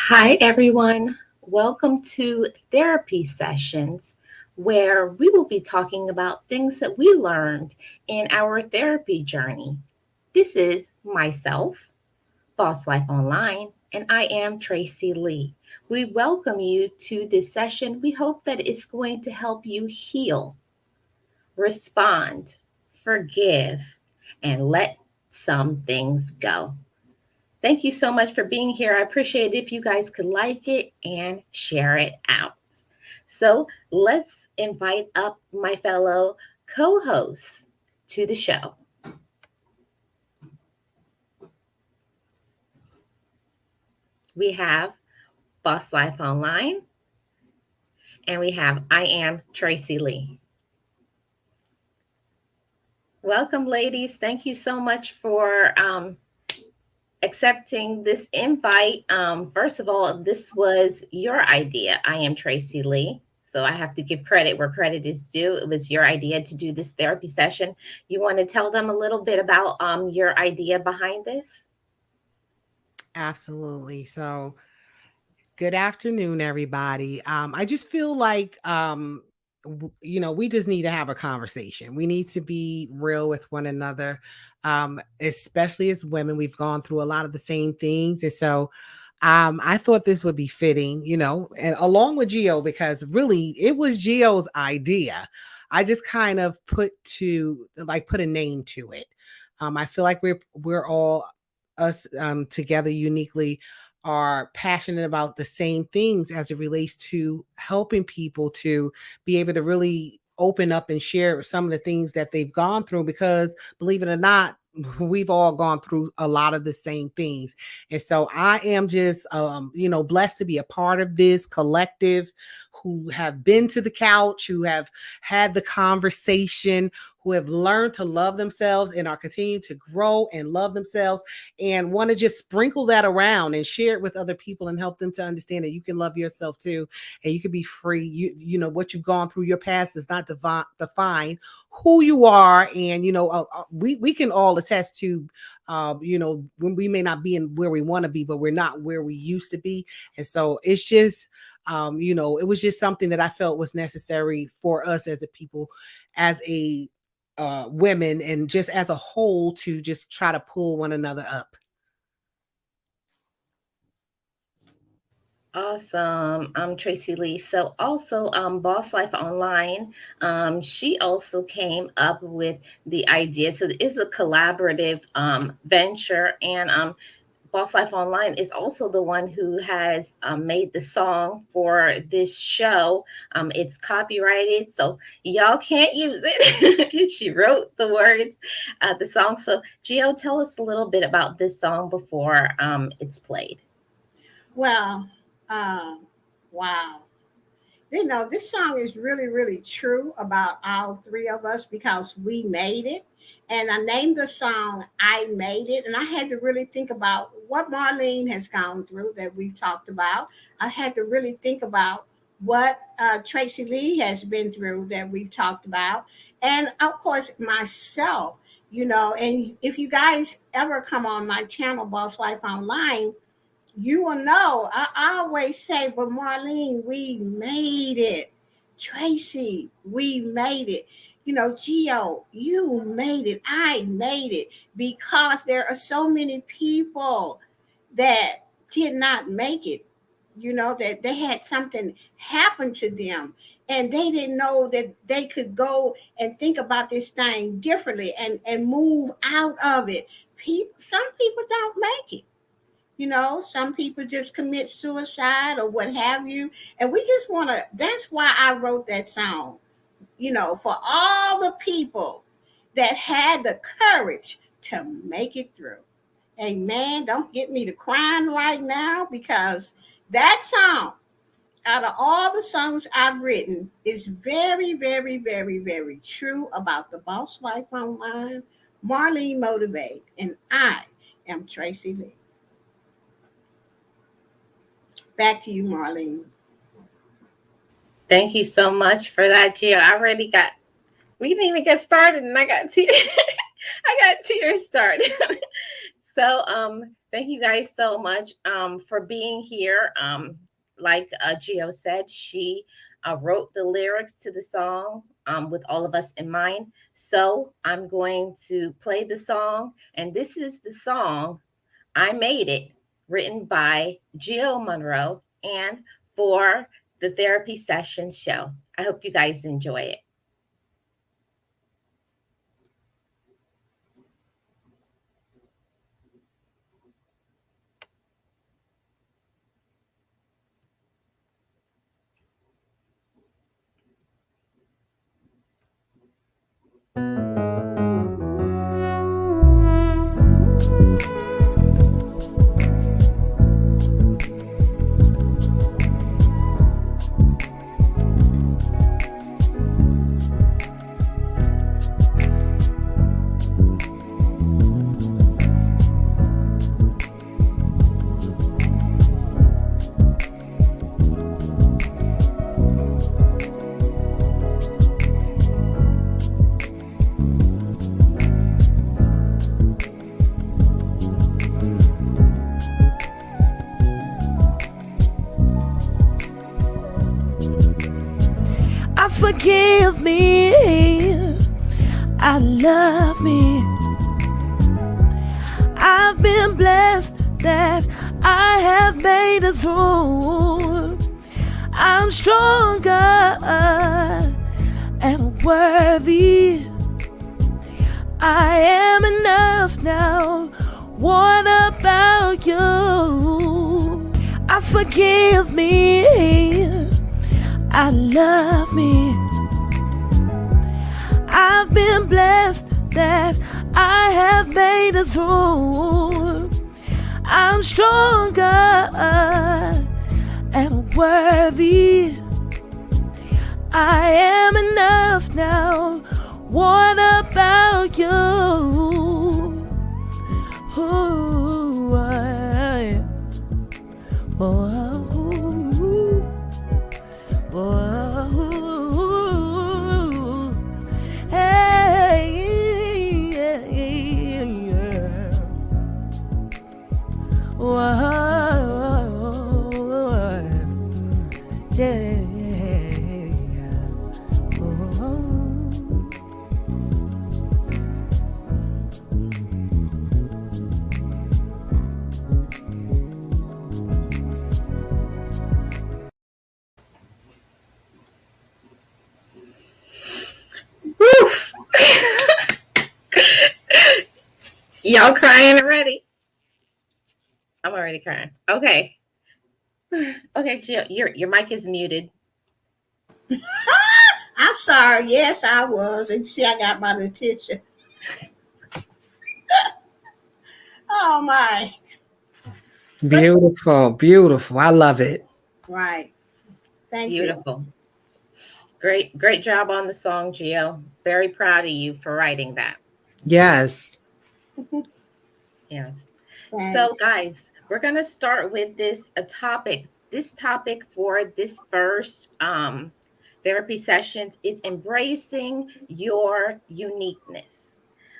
Hi, everyone. Welcome to therapy sessions where we will be talking about things that we learned in our therapy journey. This is myself, Boss Life Online, and I am Tracy Lee. We welcome you to this session. We hope that it's going to help you heal, respond, forgive, and let some things go. Thank you so much for being here. I appreciate it if you guys could like it and share it out. So let's invite up my fellow co hosts to the show. We have Boss Life Online and we have I Am Tracy Lee. Welcome, ladies. Thank you so much for accepting this invite. First of all, this was your idea. I am Tracy Lee. So I have to give credit where credit is due. It was your idea to do this therapy session. You want to tell them a little bit about your idea behind this? Absolutely. So, good afternoon, everybody. I just feel like, we just need to have a conversation. We need to be real with one another, especially as women. We've gone through a lot of the same things. And so, I thought this would be fitting, and along with Geo, because really it was Geo's idea. I just kind of put a name to it. I feel like we're all us together uniquely are passionate about the same things as it relates to helping people to be able to really open up and share some of the things that they've gone through because believe it or not, we've all gone through a lot of the same things. And so I am just blessed to be a part of this collective who have been to the couch, who have had the conversation, who have learned to love themselves and are continuing to grow and love themselves and want to just sprinkle that around and share it with other people and help them to understand that you can love yourself too and you can be free. You know what you've gone through, your past does not define who you are. And we can all attest to when we may not be in where we want to be, but we're not where we used to be. And so it's just it was just something that I felt was necessary for us as a people, as a women, and just as a whole to just try to pull one another up. Awesome. I'm Tracy Lee. So also Boss Life Online, she also came up with the idea. So it's a collaborative venture and Boss Life Online is also the one who has made the song for this show. It's copyrighted, so y'all can't use it. She wrote the words, the song. So, Gio, tell us a little bit about this song before it's played. Well, uh, wow. This song is really, really true about all three of us because we made it. And I named the song I Made It. And I had to really think about what Marlene has gone through that we've talked about. I had to really think about what Tracy Lee has been through that we've talked about. And of course, myself, and if you guys ever come on my channel, Boss Life Online, you will know. I always say, but Marlene, we made it. Tracy, we made it. Gio, you made it. I made it because there are so many people that did not make it. That they had something happen to them and they didn't know that they could go and think about this thing differently and move out of it. Some people don't make it. Some people just commit suicide or what have you. And we just want to, that's why I wrote that song, for all the people that had the courage to make it through. Amen. Don't get me to crying right now because that song, out of all the songs I've written, is very, very, very, very true about the boss life online, Marlene Motivate, and I am Tracy Lee. Back to you, Marlene. Thank you so much for that, Gio. I already got. We didn't even get started, and I got tears. I got tears started. Thank you guys so much for being here. Like Gio said, she wrote the lyrics to the song with all of us in mind. So I'm going to play the song, and this is the song I Made It, written by Gio Monroe and for the therapy session show. I hope you guys enjoy it. I forgive me. I love me. I've been blessed that I have made it through. I'm stronger and worthy. I am enough now. What about you? I forgive me. I love me. I've been blessed that I have made it through. I'm stronger and worthy. I am enough now. What about you? Ooh, hey, yeah. Woo! Y'all crying already? I'm already crying. Okay. Okay, Jill, your mic is muted. I'm sorry. Yes, I was. And see, I got my Letitia. Oh my. But Beautiful, beautiful. I love it. right. Thank you. Beautiful. Great job on the song, Gio. Very proud of you for writing that. Yes. Yes. So, Thanks. guys, we're gonna start with this a topic. This topic for this first therapy sessions is embracing your uniqueness.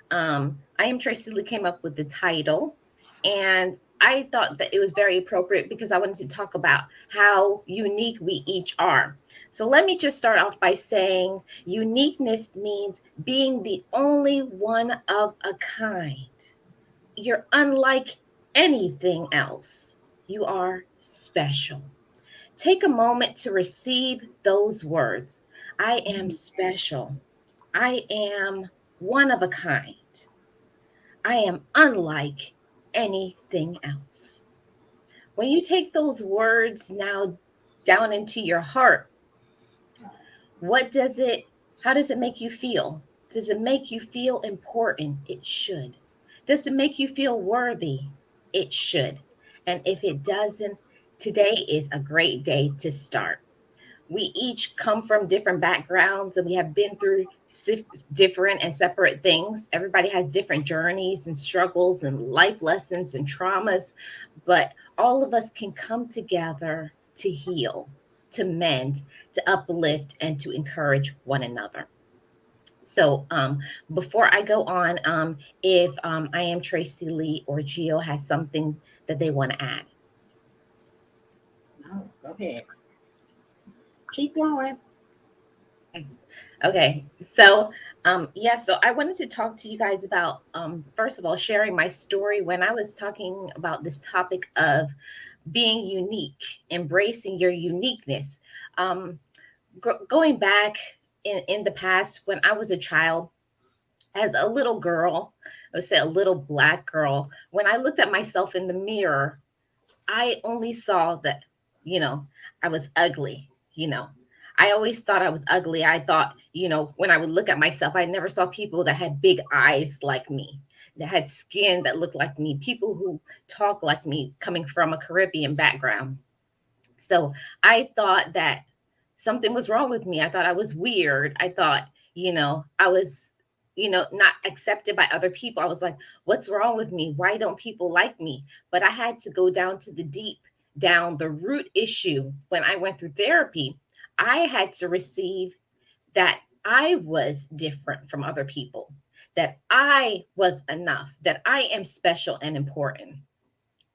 I am Tracy Lee came up with the title, and I thought that it was very appropriate because I wanted to talk about how unique we each are. So let me just start off by saying uniqueness means being the only one of a kind. You're unlike anything else. You are special. Take a moment to receive those words. I am special. I am one of a kind. I am unlike anything else. When you take those words now down into your heart, what does it, how does it make you feel? Does it make you feel important? It should. Does it make you feel worthy? It should. And if it doesn't, today is a great day to start. We each come from different backgrounds and we have been through different and separate things. Everybody has different journeys and struggles and life lessons and traumas, but all of us can come together to heal, to mend, to uplift, and to encourage one another. So before I go on, if I am Tracy Lee or Gio has something that they want to add. No, go ahead. Keep going. Okay, so yeah, so I wanted to talk to you guys about first of all sharing my story when I was talking about this topic of being unique, embracing your uniqueness. Um, Going back in the past when I was a child, as a little girl, I would say a little black girl, when I looked at myself in the mirror, I only saw that, you know, I was ugly, you know. I always thought I was ugly. I thought, when I would look at myself, I never saw people that had big eyes like me, that had skin that looked like me, people who talk like me coming from a Caribbean background. So I thought that something was wrong with me. I thought I was weird. I thought, I was, not accepted by other people. I was like, what's wrong with me? Why don't people like me? But I had to go down to the deep, down the root issue when I went through therapy. I had to receive that I was different from other people, that I was enough, that I am special and important.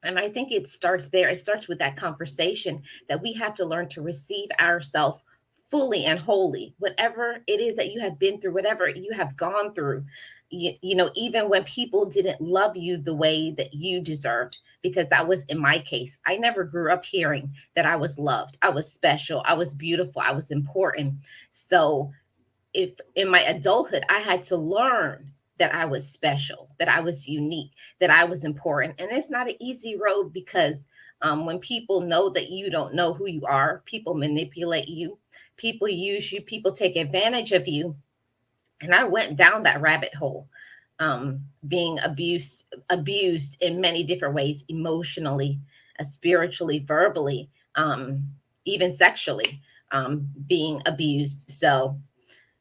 And I think it starts there. It starts with that conversation that we have to learn to receive ourselves fully and wholly, whatever it is that you have been through, whatever you have gone through. Even when people didn't love you the way that you deserved, because that was in my case. I never grew up hearing that I was loved, I was special, I was beautiful, I was important. So if in my adulthood I had to learn that I was special, that I was unique, that I was important. And it's not an easy road because when people know that you don't know who you are, people manipulate you, people use you, people take advantage of you. And I went down that rabbit hole, being abused in many different ways, emotionally, spiritually, verbally, even sexually, being abused. So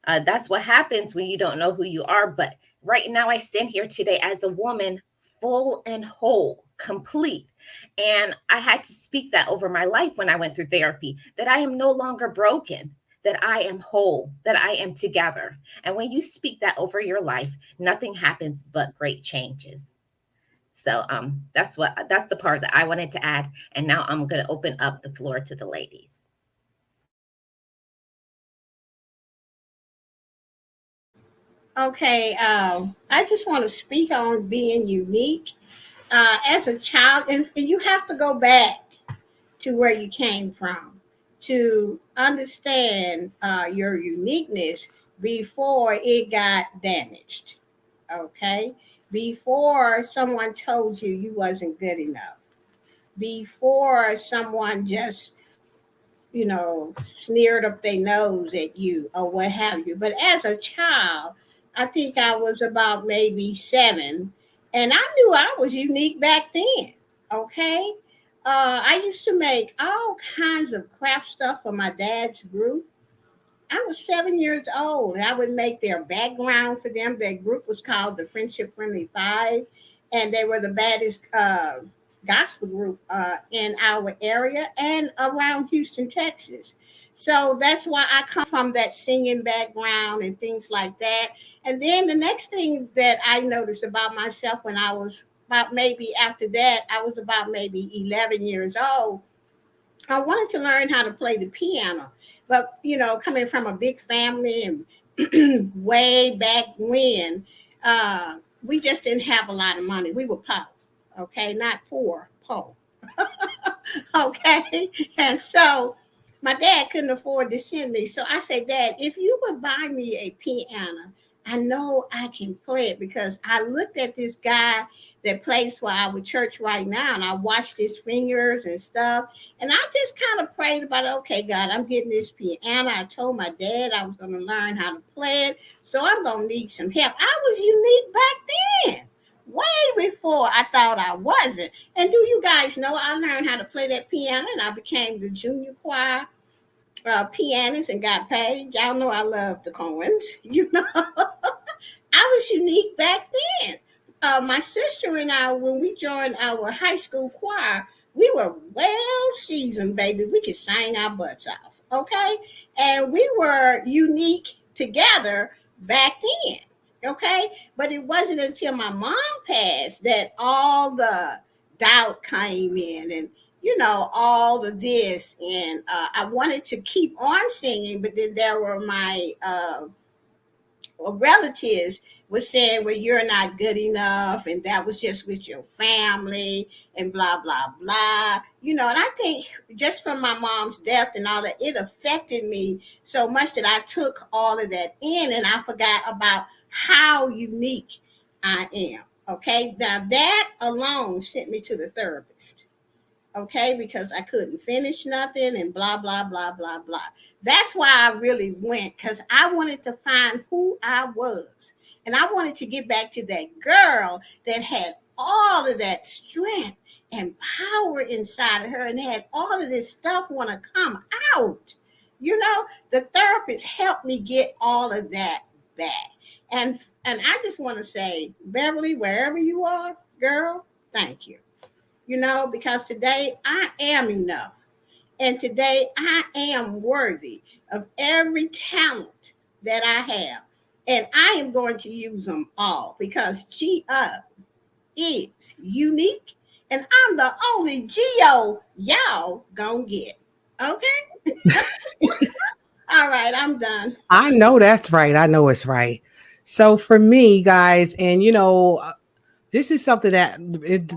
that's what happens when you don't know who you are. But right now, I stand here today as a woman, full and whole, complete. And I had to speak that over my life when I went through therapy, that I am no longer broken, that I am whole, that I am together. And when you speak that over your life, nothing happens but great changes. So that's the part that I wanted to add. And now I'm going to open up the floor to the ladies. Okay, I just want to speak on being unique. As a child, and you have to go back to where you came from to understand your uniqueness before it got damaged. Okay, before someone told you you wasn't good enough, before someone just sneered up their nose at you or what have you. But as a child, I think I was about maybe 7, and I knew I was unique back then. Okay. I used to make all kinds of craft stuff for my dad's group. I was 7 years old, and I would make their background for them. Their group was called the Friendship Friendly Five, and they were the baddest gospel group in our area and around Houston, Texas. So that's why I come from that singing background and things like that. And then the next thing that I noticed about myself when I was about maybe after that, I was about maybe 11 years old. I wanted to learn how to play the piano. But, coming from a big family and way back when, we just didn't have a lot of money. We were poor, okay? Not poor, poor. Okay. And so my dad couldn't afford to send me. So I said, Dad, if you would buy me a piano, I know I can play it because I looked at this guy that plays for our church right now and I watched his fingers and stuff. And I just kind of prayed about, okay, God, I'm getting this piano. I told my dad I was going to learn how to play it. So I'm going to need some help. I was unique back then, way before I thought I wasn't. And do you guys know I learned how to play that piano and I became the junior choir pianist and got paid. Y'all know I love the Coens. I was unique back then. My sister and I, when we joined our high school choir, we were well seasoned, baby. We could sing our butts off, okay? And we were unique together back then. Okay. But it wasn't until my mom passed that all the doubt came in, and all of this. And I wanted to keep on singing, but then there were my relatives was saying, well, you're not good enough, and that was just with your family, and blah blah blah. And I think just from my mom's death and all that, it affected me so much that I took all of that in, and I forgot about how unique I am. Okay, now that alone sent me to the therapist. Okay, because I couldn't finish nothing and blah, blah, blah, blah, blah. That's why I really went, because I wanted to find who I was. And I wanted to get back to that girl that had all of that strength and power inside of her and had all of this stuff want to come out. The therapist helped me get all of that back. And I just want to say, Beverly, wherever you are, girl, thank you. Because today I am enough. And today I am worthy of every talent that I have. And I am going to use them all because G-Up is unique. And I'm the only G-O y'all gonna get. Okay? All right, I'm done. I know that's right. I know it's right. So for me, guys, and this is something that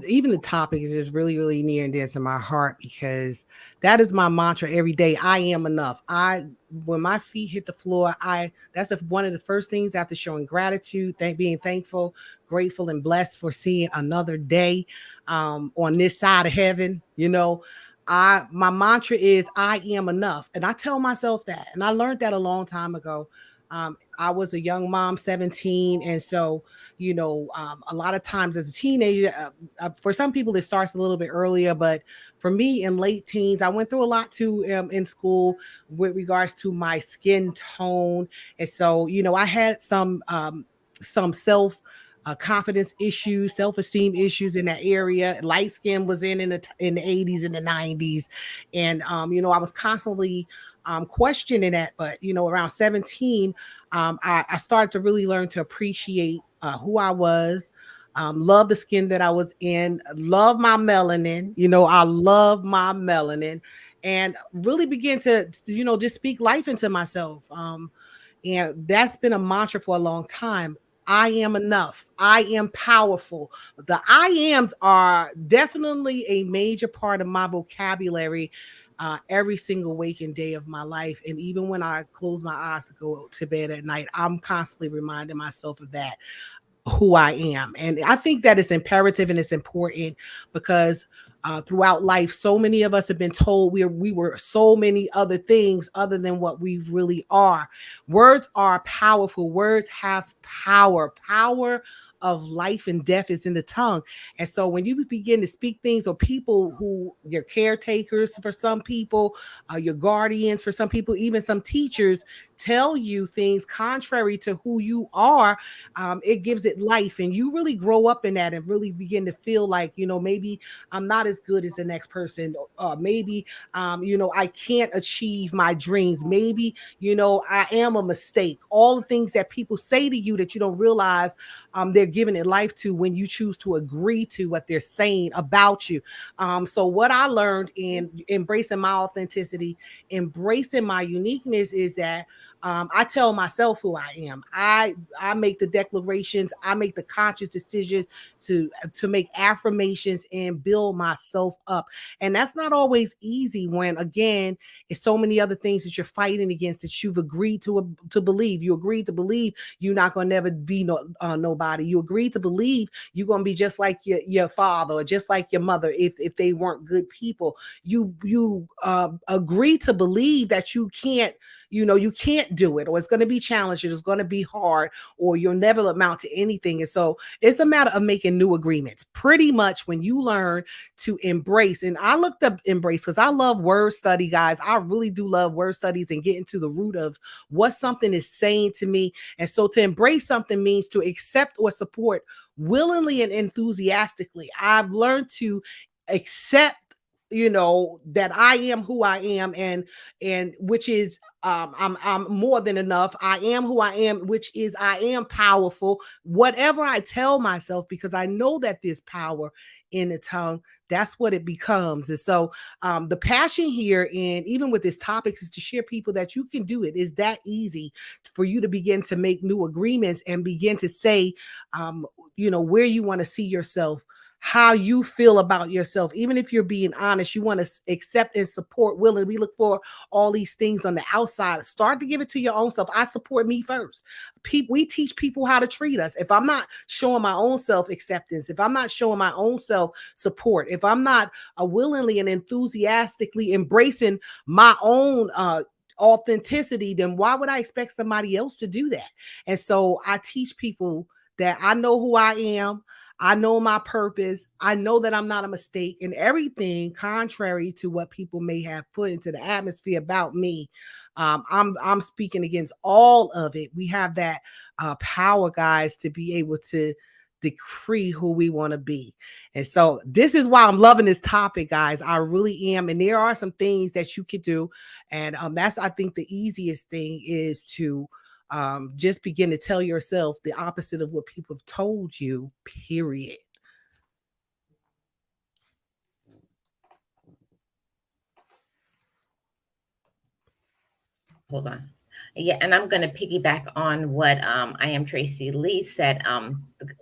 even the topic is just really, really near and dear to my heart because that is my mantra every day. I am enough. When my feet hit the floor, one of the first things after showing gratitude, being thankful, grateful, and blessed for seeing another day on this side of heaven. My mantra is I am enough, and I tell myself that, and I learned that a long time ago. I was a young mom, 17. And so, a lot of times as a teenager, for some people, it starts a little bit earlier. But for me in late teens, I went through a lot too in school with regards to my skin tone. And so, I had some self confidence issues, self-esteem issues in that area. Light skin was in the 80s and the 90s. And I was constantly questioning that. But around 17, I started to really learn to appreciate who I was, love the skin that I was in, love my melanin. I love my melanin, and really begin to just speak life into myself. And that's been a mantra for a long time. I am enough. I am powerful. The I ams are definitely a major part of my vocabulary every single waking day of my life. And even when I close my eyes to go to bed at night, I'm constantly reminding myself of that, who I am. And I think that it's imperative and it's important because throughout life, so many of us have been told we were so many other things other than what we really are. Words are powerful. Words have power. Power of life and death is in the tongue. And so when you begin to speak things, or people who your caretakers for some people, your guardians for some people, even some teachers tell you things contrary to who you are, it gives it life. And you really grow up in that and really begin to feel like, maybe I'm not as good as the next person. Maybe, I can't achieve my dreams. Maybe, I am a mistake. All the things that people say to you that you don't realize they're giving it life to when you choose to agree to what they're saying about you. So what I learned in embracing my authenticity, embracing my uniqueness is that I tell myself who I am. I make the declarations. I make the conscious decision to make affirmations and build myself up. And that's not always easy when, again, it's so many other things that you're fighting against that you've agreed to believe. You agreed to believe you're not going to never be nobody. You agreed to believe you're going to be just like your father or just like your mother if they weren't good people. You agree to believe that you can't do it, or it's going to be challenging, it's going to be hard, or you'll never amount to anything. And so it's a matter of making new agreements. Pretty much when you learn to embrace, and I looked up embrace because I love word study, guys. I really do love word studies and getting to the root of what something is saying to me. And so to embrace something means to accept or support willingly and enthusiastically. I've learned to accept that I am who I am, and which is I'm more than enough. I am who I am, which is I am powerful. Whatever I tell myself, because I know that there's power in the tongue, that's what it becomes. And so the passion here, and even with this topic, is to share people that you can do it. It's that easy for you to begin to make new agreements and begin to say, where you want to see yourself, how you feel about yourself. Even if you're being honest, you want to accept and support willing. We look for all these things on the outside. Start to give it to your own self. I support me first. We teach people how to treat us. If I'm not showing my own self acceptance, if I'm not showing my own self support, if I'm not willingly and enthusiastically embracing my own authenticity, then why would I expect somebody else to do that? And so I teach people that I know who I am. I know my purpose. I know that I'm not a mistake, and everything contrary to what people may have put into the atmosphere about me. I'm speaking against all of it. We have that power, guys, to be able to decree who we want to be. And so this is why I'm loving this topic, guys. I really am. And there are some things that you could do. And that's, I think, the easiest thing is to just begin to tell yourself the opposite of what people have told you, period. Hold on. Yeah, and I'm going to piggyback on what I am Tracy Lee said.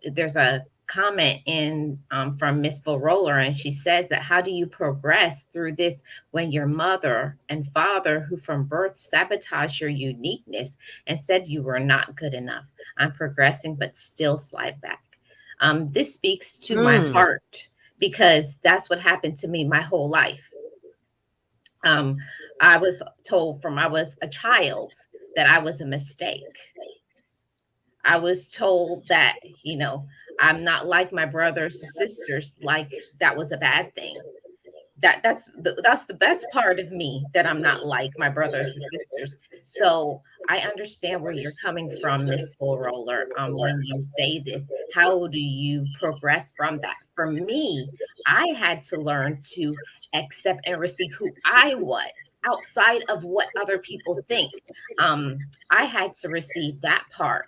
There's a comment in from Miss Full Roller, and she says that how do you progress through this when your mother and father, who from birth sabotaged your uniqueness and said you were not good enough? I'm progressing, but still slide back. This speaks to my heart because that's what happened to me my whole life. Um, I was told from I was a child that I was a mistake. I was told that, I'm not like my brothers and sisters, like that was a bad thing. That's the best part of me, that I'm not like my brothers and sisters. So I understand where you're coming from, Miss Full Roller. When you say this, how do you progress from that? For me, I had to learn to accept and receive who I was outside of what other people think. I had to receive that part,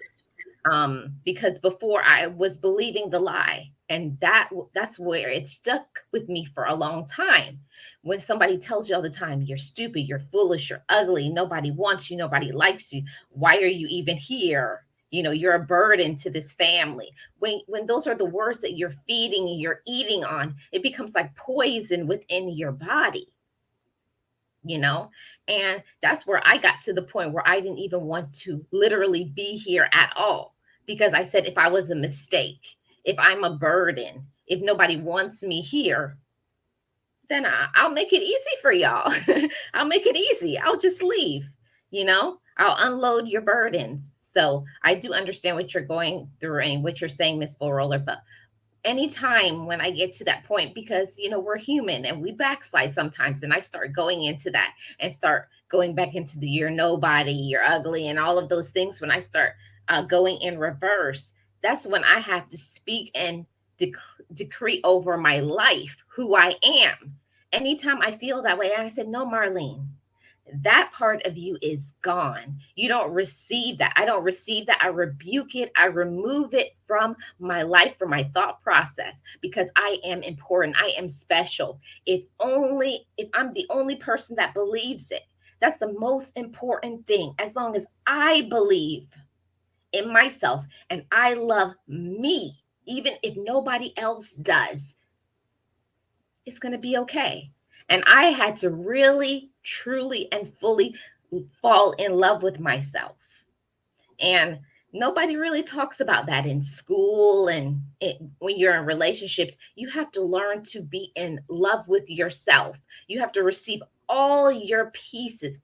because before I was believing the lie, and that's where it stuck with me for a long time. When somebody tells you all the time, you're stupid, you're foolish, you're ugly, nobody wants you, nobody likes you, why are you even here, you're a burden to this family. When those are the words that you're feeding, you're eating on, it becomes like poison within your body. And that's where I got to the point where I didn't even want to literally be here at all, because I said, if I was a mistake, if I'm a burden, if nobody wants me here, then I'll make it easy for y'all. I'll make it easy. I'll just leave. I'll unload your burdens. So I do understand what you're going through and what you're saying, Miss Full Roller, but anytime when I get to that point, because we're human and we backslide sometimes, and I start going into that and start going back into the you're nobody, you're ugly, and all of those things, when I start going in reverse, that's when I have to speak and decree over my life who I am. Anytime I feel that way, I said, no, Marlene, that part of you is gone. You don't receive that. I don't receive that. I rebuke it. I remove it from my life, from my thought process, because I am important. I am special. If I'm the only person that believes it, that's the most important thing. As long as I believe in myself and I love me, even if nobody else does, it's going to be okay. And I had to really, truly, and fully fall in love with myself. And nobody really talks about that in school. And when you're in relationships, you have to learn to be in love with yourself. You have to receive all your pieces,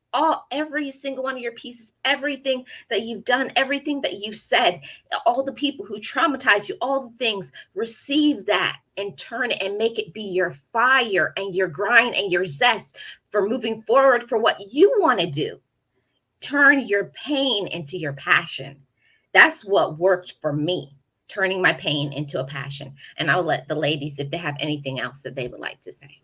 every single one of your pieces, everything that you've done, everything that you've said, all the people who traumatize you, all the things, receive that and turn it and make it be your fire and your grind and your zest for moving forward for what you want to do. Turn your pain into your passion. That's what worked for me, turning my pain into a passion. And I'll let the ladies, if they have anything else that they would like to say.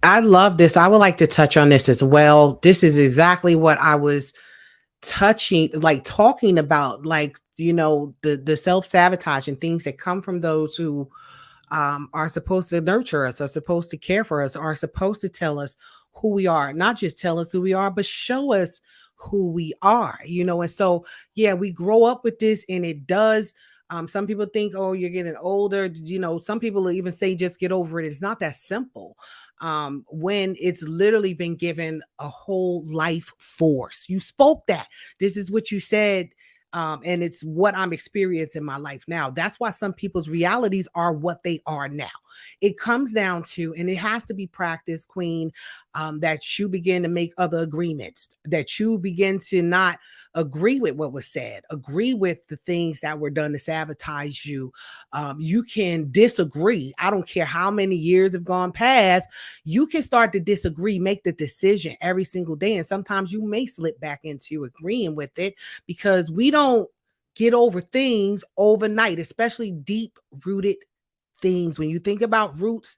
I love this. I would like to touch on this as well. This is exactly what I was touching, like talking about, like, the self-sabotage and things that come from those who are supposed to nurture us, are supposed to care for us, are supposed to tell us who we are, not just tell us who we are, but show us who we are, And so, yeah, we grow up with this, and it does. Some people think, oh, you're getting older. Some people will even say, just get over it. It's not that simple. When it's literally been given a whole life force. You spoke that. This is what you said, and it's what I'm experiencing in my life now. That's why some people's realities are what they are now. It comes down to, and it has to be practiced, Queen, that you begin to make other agreements, that you begin to not agree with what was said, agree with the things that were done to sabotage you. You can disagree. I don't care how many years have gone past. You can start to disagree, make the decision every single day. And sometimes you may slip back into agreeing with it, because we don't get over things overnight, especially deep rooted things. When you think about roots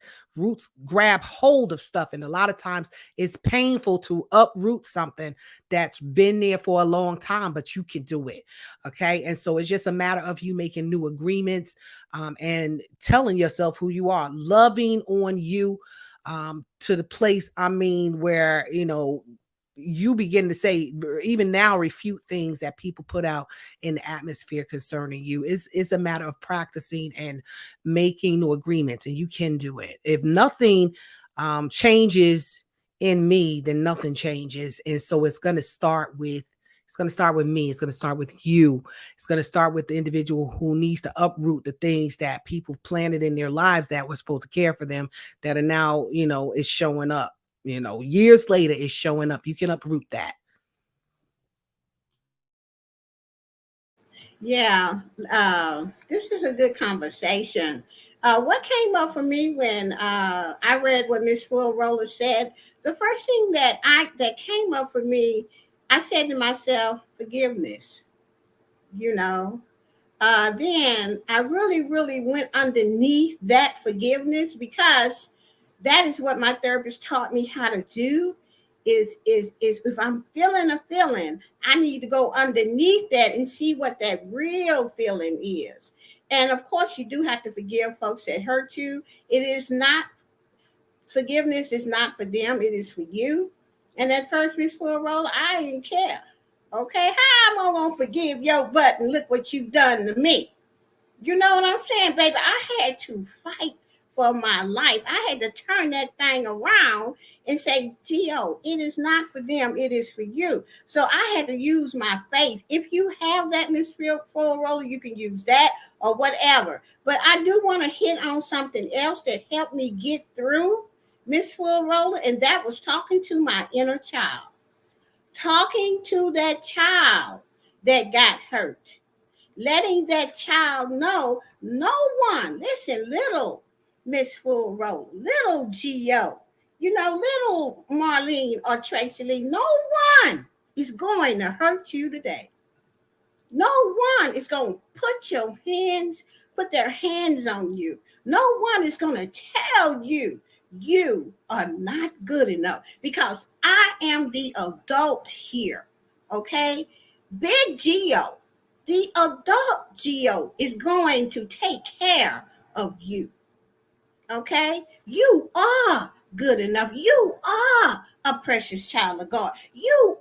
grab hold of stuff, and a lot of times it's painful to uproot something that's been there for a long time, but you can do it. Okay. And so it's just a matter of you making new agreements, and telling yourself who you are, loving on you, to the place, where, you begin to say, even now, refute things that people put out in the atmosphere concerning you. It's a matter of practicing and making new agreements, and you can do it. If nothing changes in me, then nothing changes. And so it's going to start with me. It's going to start with you. It's going to start with the individual who needs to uproot the things that people planted in their lives that were supposed to care for them, that are now, is showing up. Years later, it's showing up. You can uproot that. Yeah, this is a good conversation. What came up for me when I read what Miss Full Roller said? The first thing that came up for me, I said to myself, forgiveness. You know, then I really, really went underneath that forgiveness, because that is what my therapist taught me how to do. Is if I'm feeling a feeling, I need to go underneath that and see what that real feeling is. And of course, you do have to forgive folks that hurt you. It is not Forgiveness is not for them, it is for you. And at first, Miss Full Roller, I didn't care. Okay, how am I gonna forgive your butt and look what you done to me? You know what I'm saying, baby? I had to fight for my life. I had to turn that thing around and say, Gio, it is not for them, it is for you. So I had to use my faith. If you have that, Miss Full Roller, you can use that or whatever. But I do want to hit on something else that helped me get through, Miss Full Roller, and that was talking to my inner child. Talking to that child that got hurt, letting that child know no one, listen, little Miss Full Roll, little Geo, little Marlene or Tracy Lee, no one is going to hurt you today. No one is going to put their hands on you. No one is going to tell you you are not good enough, because I am the adult here. Okay. Big Geo, the adult Geo, is going to take care of you. Okay. You are good enough. You are a precious child of God. You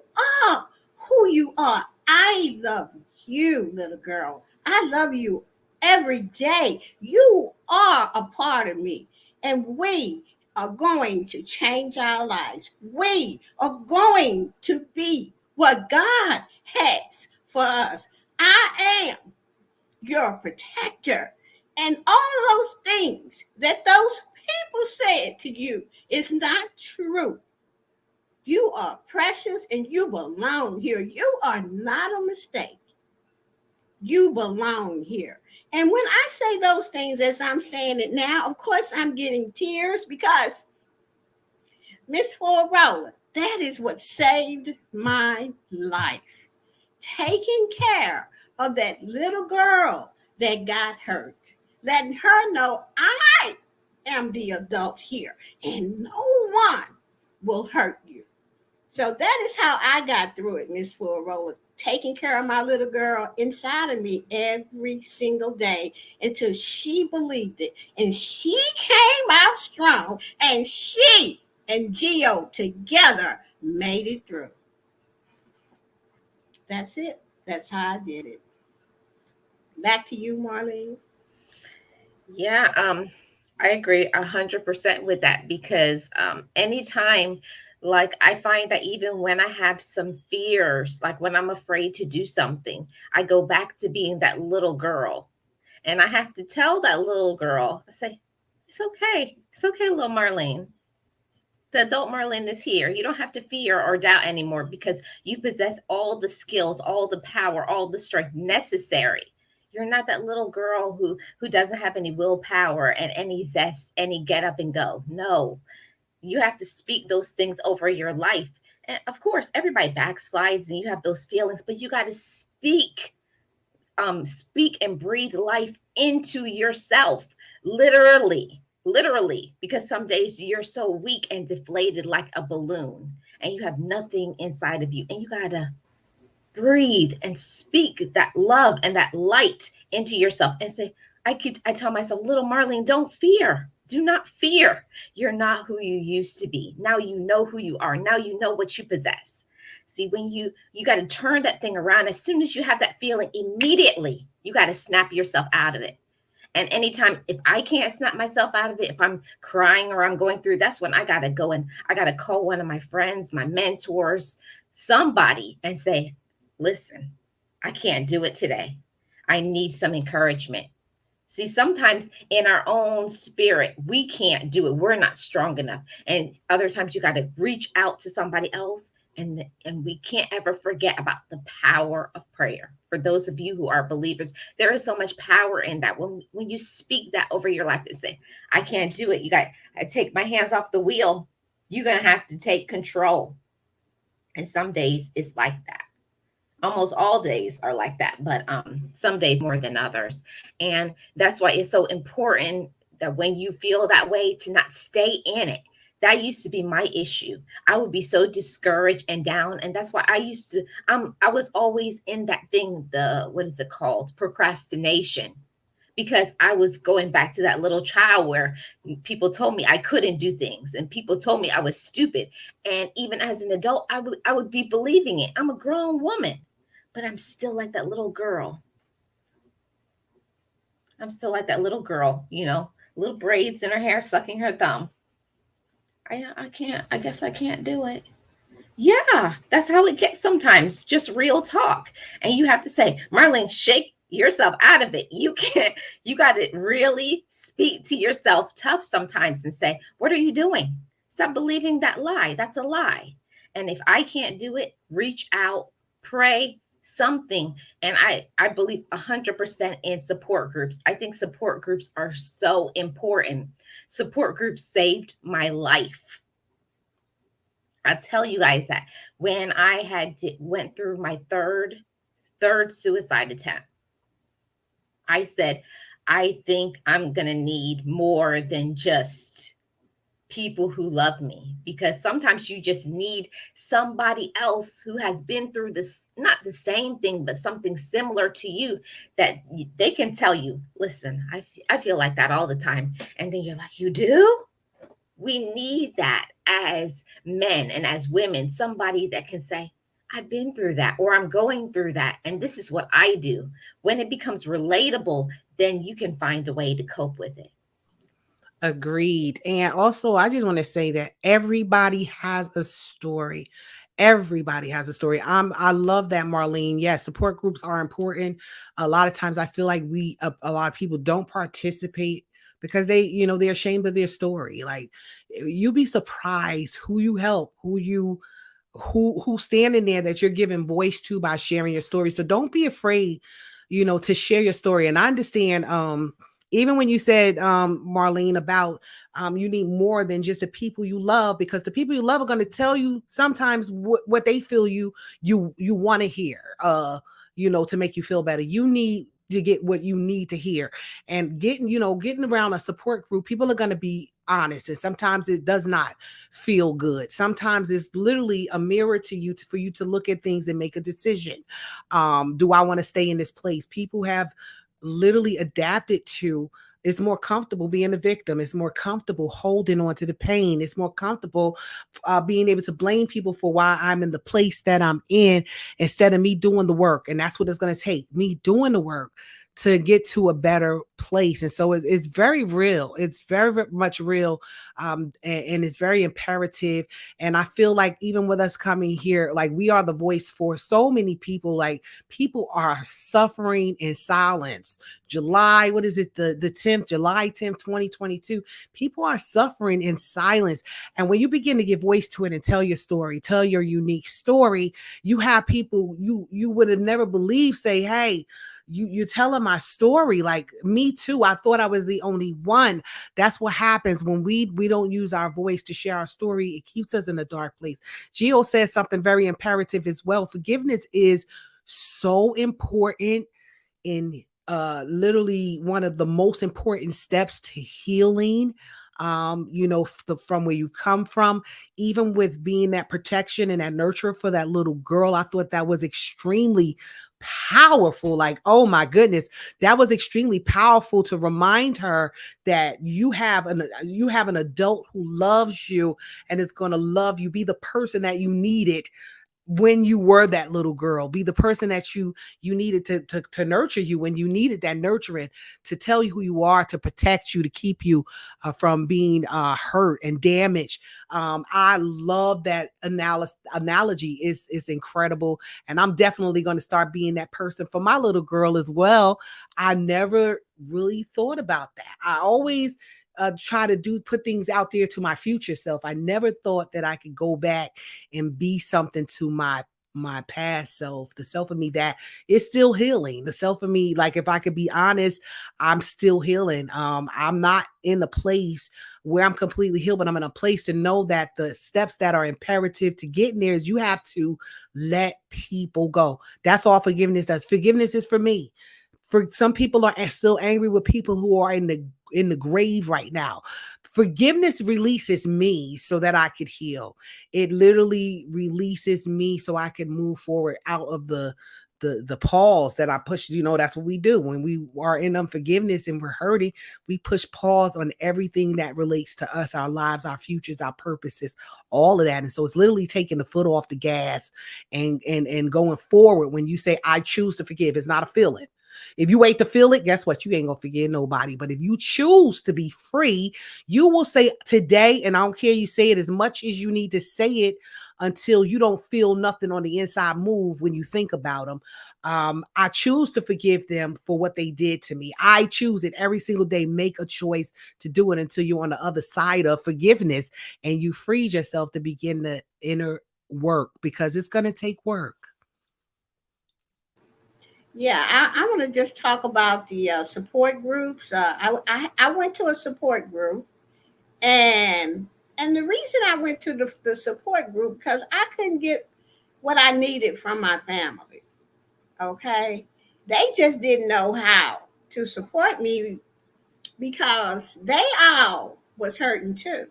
are who you are. I love you, little girl. I love you every day. You are a part of me. And we are going to change our lives. We are going to be what God has for us. I am your protector. And all those things that those people said to you is not true. You are precious and you belong here. You are not a mistake. You belong here. And when I say those things as I'm saying it now, of course I'm getting tears, because Miss Full Roller, that is what saved my life. Taking care of that little girl that got hurt. Letting her know I am the adult here, and no one will hurt you. So that is how I got through it, Miss Full, taking care of my little girl inside of me every single day until she believed it. And she came out strong, and she and Gio together made it through. That's it. That's how I did it. Back to you, Marlene. Yeah, I agree 100% with that because anytime, like, I find that even when I have some fears, like when I'm afraid to do something, I go back to being that little girl. And I have to tell that little girl, I say, it's okay. It's okay, little Marlene. The adult Marlene is here. You don't have to fear or doubt anymore because you possess all the skills, all the power, all the strength necessary. You're not that little girl who doesn't have any willpower and any zest, any get up and go. No, you have to speak those things over your life. And of course, everybody backslides and you have those feelings, but you got to speak and breathe life into yourself, literally, because some days you're so weak and deflated like a balloon and you have nothing inside of you, and you gotta breathe and speak that love and that light into yourself and say, I tell myself, little Marlene, don't fear. Do not fear. You're not who you used to be. Now you know who you are. Now you know what you possess. See, when you got to turn that thing around, as soon as you have that feeling, immediately you got to snap yourself out of it. And anytime, if I can't snap myself out of it, if I'm crying or I'm going through, that's when I got to go and I got to call one of my friends, my mentors, somebody, and say, listen, I can't do it today. I need some encouragement. See, sometimes in our own spirit, we can't do it. We're not strong enough. And other times you got to reach out to somebody else. And we can't ever forget about the power of prayer. For those of you who are believers, there is so much power in that. When you speak that over your life and say, I can't do it. I take my hands off the wheel. You're going to have to take control. And some days it's like that. Almost all days are like that, but some days more than others. And that's why it's so important that when you feel that way, to not stay in it. That used to be my issue. I would be so discouraged and down, and that's why I was always in that thing, the what is it called, procrastination, because I was going back to that little child where people told me I couldn't do things and people told me I was stupid. And even as an adult, I would be believing it. I'm a grown woman, but I'm still like that little girl. I'm still like that little girl, little braids in her hair, sucking her thumb. I can't, I guess I can't do it. Yeah, that's how it gets sometimes, just real talk. And you have to say, Marlene, shake yourself out of it. You can't, you got to really speak to yourself tough sometimes and say, what are you doing? Stop believing that lie. That's a lie. And if I can't do it, reach out, pray, something. And I believe 100% in support groups. I think support groups are so important. Support groups saved my life. I tell you guys that when I went through my third suicide attempt, I said, I think I'm going to need more than just people who love me, because sometimes you just need somebody else who has been through this, not the same thing, but something similar to you, that they can tell you, listen, I feel like that all the time. And then you're like, you do? We need that as men and as women, somebody that can say, I've been through that, or I'm going through that, and this is what I do. When it becomes relatable, then you can find a way to cope with it. Agreed. And also, I just want to say that everybody has a story. Everybody has a story. I love that, Marlene. Yes, support groups are important. A lot of times I feel like a lot of people don't participate because they're ashamed of their story. Like, you'd be surprised who you help, who's standing there that you're giving voice to by sharing your story. So don't be afraid, to share your story. And I understand, even when you said, Marlene, about you need more than just the people you love, because the people you love are going to tell you sometimes what they feel you want to hear, to make you feel better. You need to get what you need to hear. And getting around a support group, people are going to be honest, and sometimes it does not feel good. Sometimes it's literally a mirror to you for you to look at things and make a decision. Do I want to stay in this place? People have literally adapted to, it's more comfortable being a victim. It's more comfortable holding on to the pain. It's more comfortable being able to blame people for why I'm in the place that I'm in, instead of me doing the work. And that's what it's going to take, me doing the work to get to a better place. And so it's very real. It's very, very much real. And it's very imperative. And I feel like even with us coming here, like we are the voice for so many people. Like people are suffering in silence. July, what is it? The 10th, July 10th, 2022. People are suffering in silence. And when you begin to give voice to it and tell your story, tell your unique story, you have people you would have never believed say, hey, you're telling my story. Like me too. I thought I was the only one. That's what happens when we don't use our voice to share our story. It keeps us in a dark place. Gio says something very imperative as well. Forgiveness is so important in literally one of the most important steps to healing. From where you come from, even with being that protection and that nurture for that little girl, I thought that was extremely powerful. Like, oh my goodness, that was extremely powerful to remind her that you have an adult who loves you and is going to love you, be the person that you needed when you were that little girl, be the person that you needed to nurture you when you needed that nurturing, to tell you who you are, to protect you, to keep you from being hurt and damaged. I love that analogy. Is incredible, and I'm definitely going to start being that person for my little girl as well. I never really thought about that. I always try to put things out there to my future self. I never thought that I could go back and be something to my past self, the self of me that is still healing, the self of me. Like, if I could be honest, I'm still healing. I'm not in a place where I'm completely healed, but I'm in a place to know that the steps that are imperative to getting there is you have to let people go. That's all forgiveness does. Forgiveness is for me. For some people are still angry with people who are in the grave right now. Forgiveness releases me so that I could heal. It literally releases me so I can move forward out of the pause that I push. That's what we do when we are in unforgiveness and we're hurting. We push pause on everything that relates to us, our lives, our futures, our purposes, all of that. And so it's literally taking the foot off the gas and going forward. When you say I choose to forgive, it's not a feeling. If you wait to feel it, guess what? You ain't gonna forgive nobody. But if you choose to be free, you will say today, and I don't care, you say it as much as you need to say it until you don't feel nothing on the inside move when you think about them. I choose to forgive them for what they did to me. I choose it every single day. Make a choice to do it until you're on the other side of forgiveness and you freed yourself to begin the inner work, because it's going to take work. Yeah, I want to just talk about the support groups. I went to a support group, and the reason I went to the support group because I couldn't get what I needed from my family. Okay, they just didn't know how to support me because they all was hurting too.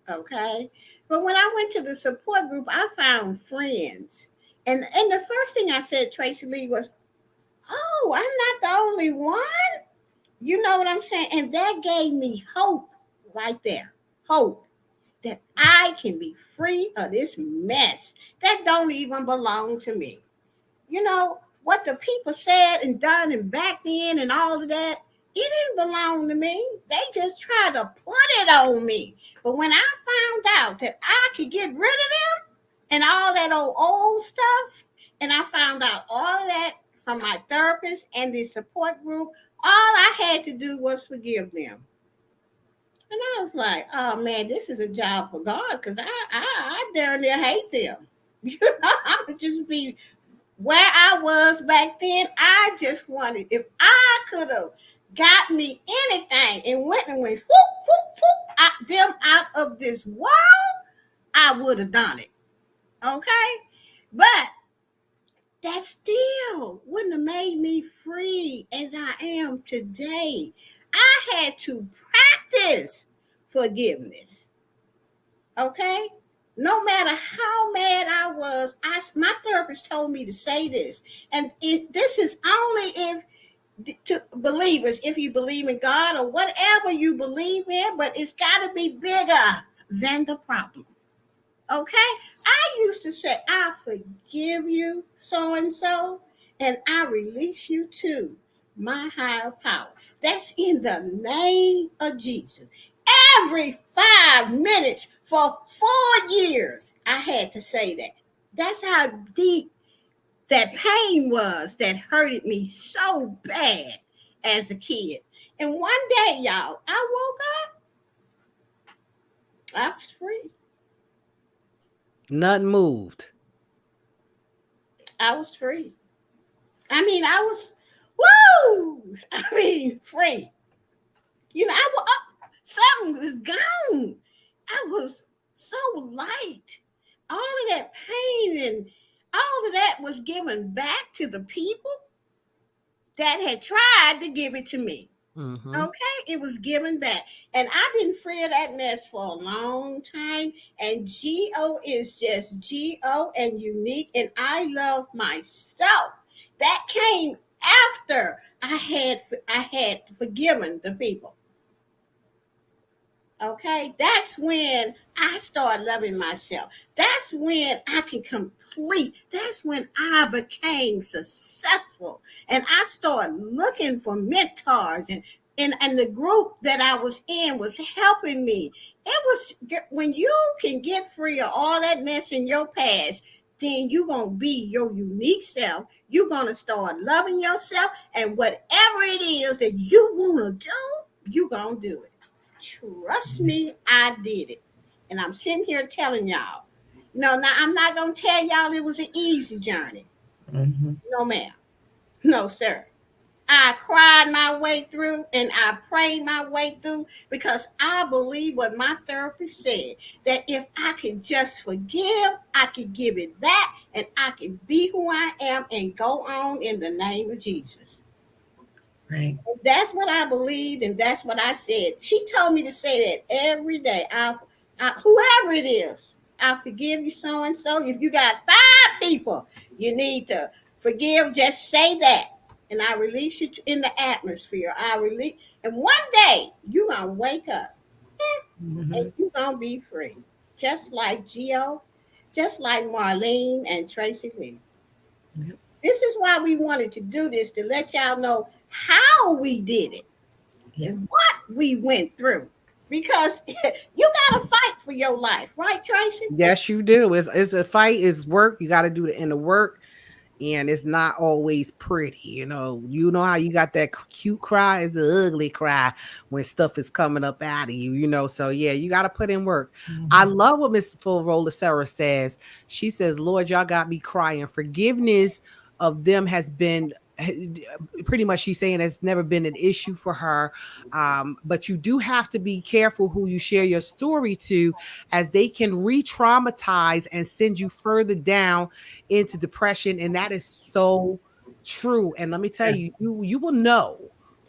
Okay, but when I went to the support group, I found friends, and the first thing I said, Tracy Lee, was, "Oh, I'm not the only one." You know what I'm saying? And that gave me hope right there. Hope that I can be free of this mess that don't even belong to me. You know, what the people said and done and back then and all of that, it didn't belong to me. They just tried to put it on me. But when I found out that I could get rid of them and all that old stuff, and I found out all of that from my therapist and the support group, all I had to do was forgive them. And I was like, oh man, this is a job for God because I darn near hate them. You know, I would just be where I was back then. I just wanted, if I could have got me anything and went whoop, whoop, whoop, them out of this world, I would have done it. Okay? But that still wouldn't have made me free as I am today. I had to practice forgiveness. Okay? No matter how mad I was, my therapist told me to say this. And this is only if to believers, if you believe in God or whatever you believe in, but it's got to be bigger than the problem. Okay? I used to say, I forgive you, so and so, and I release you to my higher power. That's in the name of Jesus. Every 5 minutes for 4 years, I had to say that. That's how deep that pain was that hurted me so bad as a kid. And one day, y'all, I woke up, I was free. Nothing moved. I was free. I mean, I was, woo! I mean, free. You know, I was something was gone. I was so light. All of that pain and all of that was given back to the people that had tried to give it to me. Mm-hmm. Okay, it was given back, and I've been free of that mess for a long time. And Go is just Go and unique, and I love myself. That came after I had forgiven the people. Okay, that's when I started loving myself. That's when I can complete. That's when I became successful. And I started looking for mentors, and the group that I was in was helping me. It was when you can get free of all that mess in your past, then you're going to be your unique self. You're going to start loving yourself, and whatever it is that you want to do, you're going to do it. Trust me, I did it. And I'm sitting here telling y'all. No, now I'm not going to tell y'all it was an easy journey. Mm-hmm. No, ma'am. No, sir. I cried my way through and I prayed my way through because I believe what my therapist said, that if I can just forgive, I can give it back and I can be who I am and go on in the name of Jesus. Right. That's what I believed, and that's what I said. She told me to say that every day. Whoever it is, I forgive you, so and so. If you got 5 people you need to forgive, just say that, and I release you in the atmosphere. I release, and one day you gonna wake up Mm-hmm. and you gonna be free, just like Gio, just like Marlene and Tracy Lee. Yep. This is why we wanted to do this, to let y'all know how we did it Yep. and what we went through. Because you got to fight for your life, right, Tracy? Yes, you do. It's a fight. It's work. You got to do the inner work, and it's not always pretty. You know how you got that cute cry. It's an ugly cry when stuff is coming up out of you. So yeah, you got to put in work. I Mm-hmm. love what Miss Full Roller Sarah says. She says, "Lord, y'all got me crying. Forgiveness of them has been." Pretty much she's saying it's never been an issue for her, but you do have to be careful who you share your story to, as they can re-traumatize and send you further down into depression. And that is so true. And let me tell you, you will know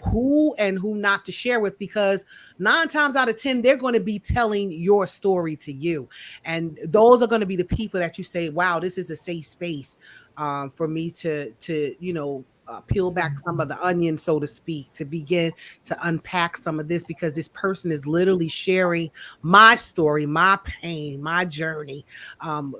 who and who not to share with, because 9 times out of 10 they're going to be telling your story to you, and those are going to be the people that you say, wow, this is a safe space for me to peel back some of the onion, so to speak, to begin to unpack some of this, because this person is literally sharing my story, my pain, my journey.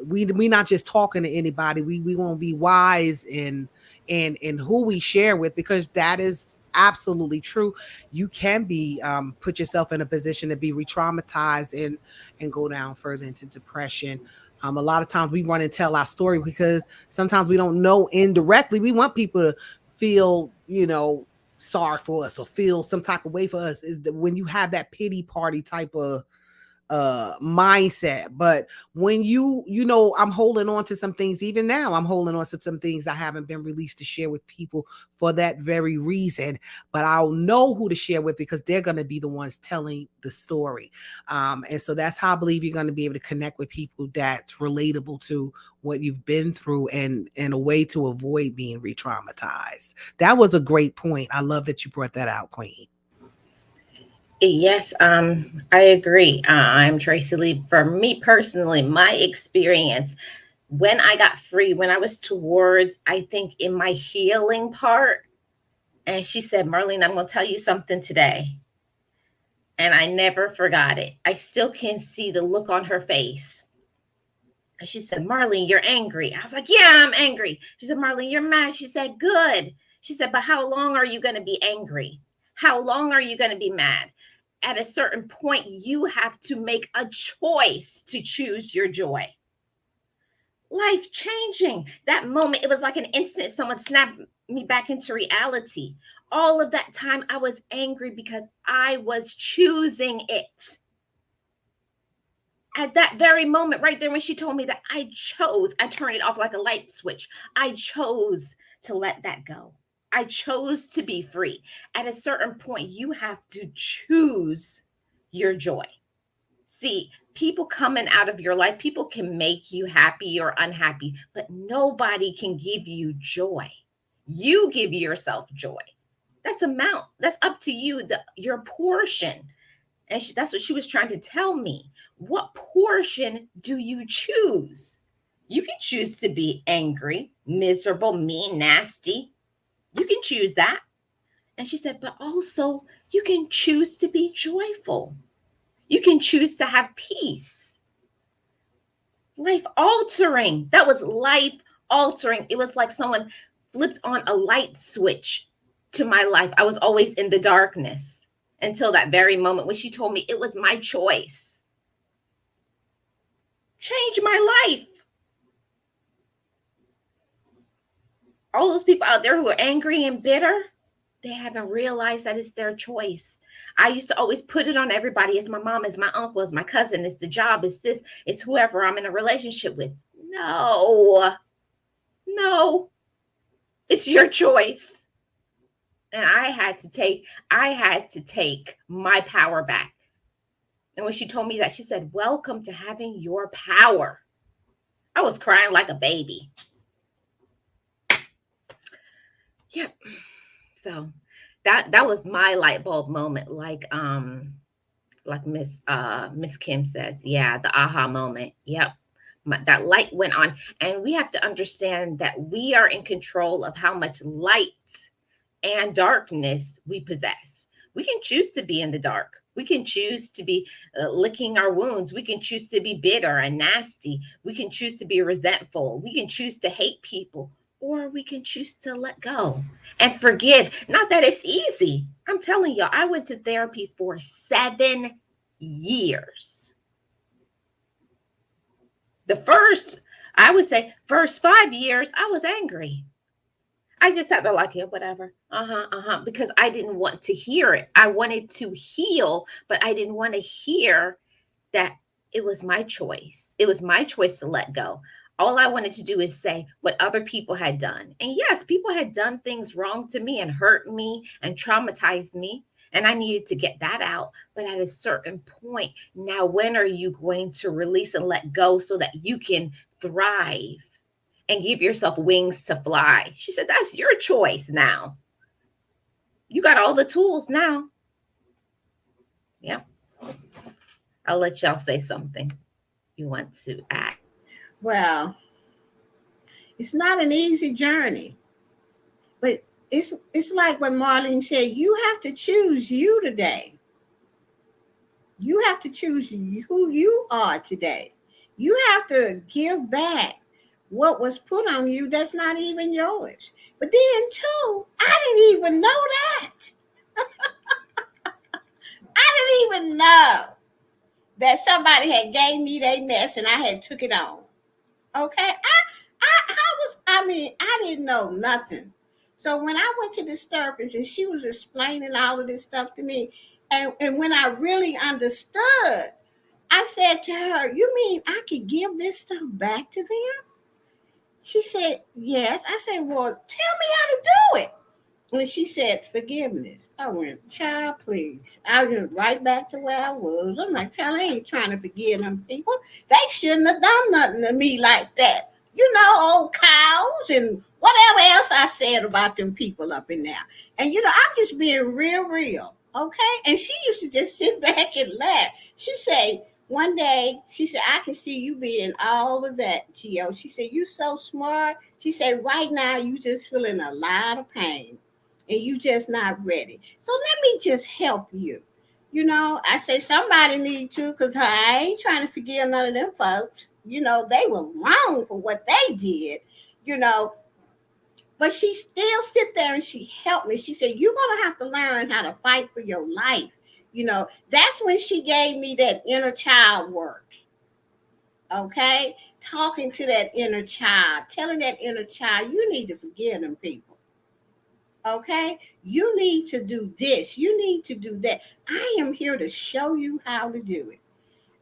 We not just talking to anybody. We want to be wise in who we share with, because that is absolutely true. You can be put yourself in a position to be re-traumatized and go down further into depression. A lot of times we run and tell our story because sometimes we don't know indirectly. We want people to feel, sorry for us or feel some type of way for us. Is that when you have that pity party type of mindset. But when you know, I'm holding on to some things. Even now I'm holding on to some things I haven't been released to share with people for that very reason. But I'll know who to share with because they're going to be the ones telling the story. And so that's how I believe you're going to be able to connect with people that's relatable to what you've been through, and a way to avoid being re-traumatized. That was a great point. I love that you brought that out, Queen. Yes, I agree. I'm Tracy Lee. For me personally, my experience when I got free, when I was towards, I think, in my healing part, and she said, Marlene, I'm going to tell you something today. And I never forgot it. I still can see the look on her face. And she said, Marlene, you're angry. I was like, yeah, I'm angry. She said, Marlene, you're mad. She said, good. She said, but how long are you going to be angry? How long are you going to be mad? At a certain point, you have to make a choice to choose your joy. Life changing. That moment, it was like an instant. Someone snapped me back into reality. All of that time, I was angry because I was choosing it. At that very moment, right there, when she told me that, I turned it off like a light switch. I chose to let that go. I chose to be free. At a certain point, you have to choose your joy. See, people coming out of your life, people can make you happy or unhappy, but nobody can give you joy. You give yourself joy. That's up to you, your portion. And that's what she was trying to tell me. What portion do you choose? You can choose to be angry, miserable, mean, nasty. You can choose that. And she said, but also you can choose to be joyful. You can choose to have peace. Life altering. That was life altering. It was like someone flipped on a light switch to my life. I was always in the darkness until that very moment when she told me it was my choice. Change my life. All those people out there who are angry and bitter, they haven't realized that it's their choice. I used to always put it on everybody. It's my mom, it's my uncle, it's my cousin, it's the job, it's this, it's whoever I'm in a relationship with. No, it's your choice. And I had to take my power back. And when she told me that, she said, welcome to having your power. I was crying like a baby. Yep. So that was my light bulb moment. Like Miss Kim says, yeah, the aha moment. Yep. That light went on. And we have to understand that we are in control of how much light and darkness we possess. We can choose to be in the dark. We can choose to be licking our wounds. We can choose to be bitter and nasty. We can choose to be resentful. We can choose to hate people, or we can choose to let go and forgive. Not that it's easy. I'm telling y'all, I went to therapy for 7 years. The first 5 years, I was angry. I just sat there like, yeah, whatever. Because I didn't want to hear it. I wanted to heal, but I didn't want to hear that it was my choice. It was my choice to let go. All I wanted to do is say what other people had done. And yes, people had done things wrong to me and hurt me and traumatized me. And I needed to get that out. But at a certain point, now when are you going to release and let go so that you can thrive and give yourself wings to fly? She said, that's your choice now. You got all the tools now. Yeah. I'll let y'all say something you want to add. Well, it's not an easy journey, but it's like what Marlene said, you have to choose you today. You have to choose who you are today. You have to give back what was put on you that's not even yours. But then too, I didn't even know that. I didn't even know that somebody had gave me their mess and I had took it on. Okay, I didn't know nothing. So when I went to this therapist and she was explaining all of this stuff to me, and when I really understood, I said to her, "You mean I could give this stuff back to them?" She said, "Yes." I said, "Well, tell me how to do it." When she said forgiveness, I went, "Child, please." I went right back to where I was. I'm like, "Child, I ain't trying to forgive them people. They shouldn't have done nothing to me like that. You know, old cows and whatever else I said about them people up in there." And I'm just being real, real. Okay. And she used to just sit back and laugh. She said, one day, she said, "I can see you being all of that, Gio." She said, "You so smart." She said, "Right now, you just feeling a lot of pain and you just not ready. So let me just help you." I say somebody need to, because I ain't trying to forgive none of them folks. They were wrong for what they did, you know. But she still sit there and she helped me. She said, "You're gonna have to learn how to fight for your life." That's when she gave me that inner child work. Okay. Talking to that inner child, telling that inner child, you need to forgive them people. Okay, you need to do this, you need to do that. I am here to show you how to do it.